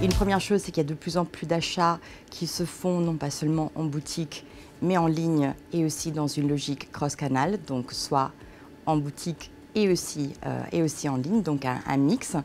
Une première chose, c'est qu'il y a de plus en plus d'achats qui se font non pas seulement en boutique, mais en ligne et aussi dans une logique cross-canal, donc soit en boutique et aussi en ligne, donc un mix.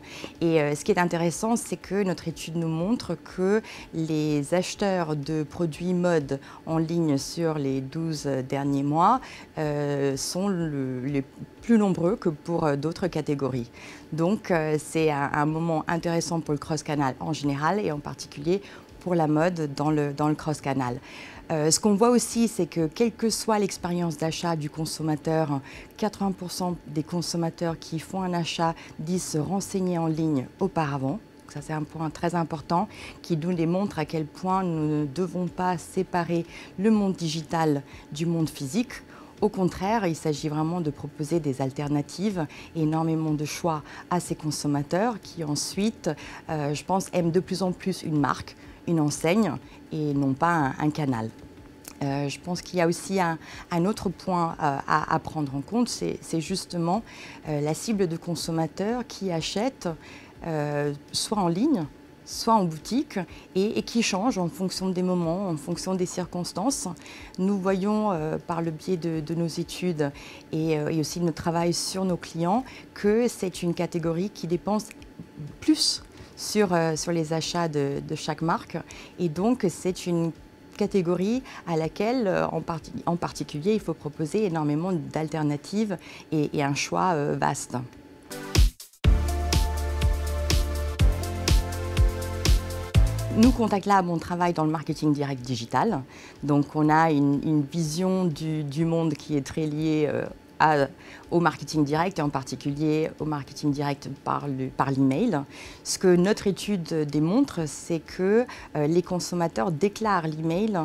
Et ce qui est intéressant, c'est que notre étude nous montre que les acheteurs de produits mode en ligne sur les 12 derniers mois sont les plus nombreux que pour d'autres catégories. Donc c'est un moment intéressant pour le cross-canal en général et en particulier pour la mode dans le cross-canal. Ce qu'on voit aussi, c'est que quelle que soit l'expérience d'achat du consommateur, 80% des consommateurs qui font un achat disent se renseigner en ligne auparavant. Donc ça, c'est un point très important qui nous démontre à quel point nous ne devons pas séparer le monde digital du monde physique. Au contraire, il s'agit vraiment de proposer des alternatives et énormément de choix à ces consommateurs qui ensuite, je pense, aiment de plus en plus une marque, une enseigne et non pas un canal. Je pense qu'il y a aussi un autre point à prendre en compte, c'est justement la cible de consommateurs qui achètent soit en ligne, soit en boutique et qui change en fonction des moments, en fonction des circonstances. Nous voyons par le biais de nos études et aussi de notre travail sur nos clients que c'est une catégorie qui dépense plus sur les achats de chaque marque et donc c'est une catégorie à laquelle en particulier il faut proposer énormément d'alternatives et un choix vaste. Nous, Contact Lab, on travaille dans le marketing direct digital. Donc, on a une vision du monde qui est très liée au marketing direct et en particulier au marketing direct par l'email. Ce que notre étude démontre, c'est que les consommateurs déclarent l'email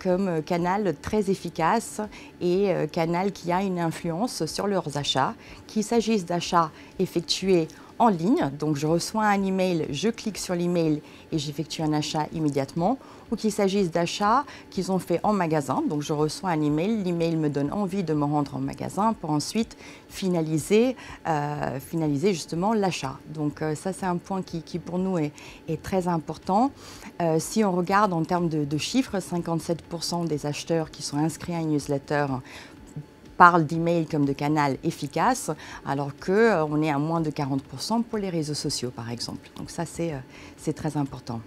comme canal très efficace et canal qui a une influence sur leurs achats, qu'il s'agisse d'achats effectués en ligne, donc je reçois un email, je clique sur l'email et j'effectue un achat immédiatement, ou qu'il s'agisse d'achats qu'ils ont fait en magasin, donc je reçois un email, l'email me donne envie de me rendre en magasin pour ensuite finaliser justement l'achat. Donc ça c'est un point qui pour nous est très important. Si on regarde en termes de chiffres, 57% des acheteurs qui sont inscrits à une newsletter parle d'email comme de canal efficace, alors qu'on est à moins de 40% pour les réseaux sociaux, par exemple. Donc ça, c'est très important.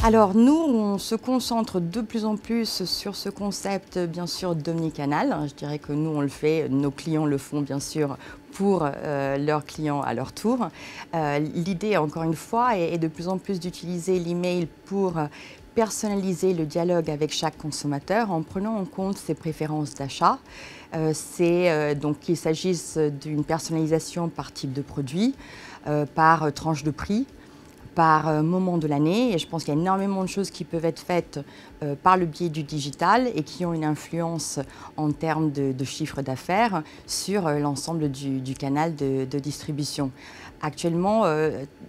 Alors nous, on se concentre de plus en plus sur ce concept, bien sûr, d'omnicanal. Je dirais que nous, on le fait, nos clients le font, bien sûr, pour leurs clients à leur tour. L'idée, encore une fois, est de plus en plus d'utiliser l'email pour personnaliser le dialogue avec chaque consommateur en prenant en compte ses préférences d'achat. Donc qu'il s'agisse d'une personnalisation par type de produit, par tranche de prix, par moment de l'année. Et je pense qu'il y a énormément de choses qui peuvent être faites par le biais du digital et qui ont une influence en termes de chiffre d'affaires sur l'ensemble du canal de distribution. Actuellement,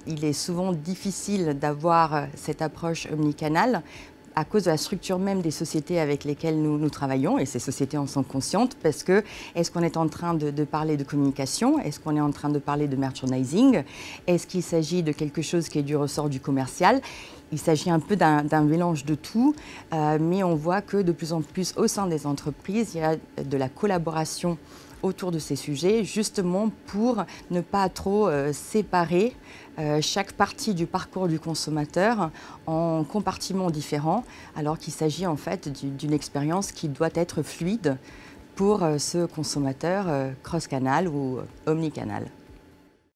il est souvent difficile d'avoir cette approche omnicanal à cause de la structure même des sociétés avec lesquelles nous travaillons, et ces sociétés en sont conscientes, parce que est-ce qu'on est en train de parler de communication? Est-ce qu'on est en train de parler de merchandising? Est-ce qu'il s'agit de quelque chose qui est du ressort du commercial? Il s'agit un peu d'un mélange de tout, mais on voit que de plus en plus au sein des entreprises, il y a de la collaboration autour de ces sujets, justement pour ne pas trop séparer chaque partie du parcours du consommateur en compartiments différents, alors qu'il s'agit en fait d'une expérience qui doit être fluide pour ce consommateur cross-canal ou omnicanal.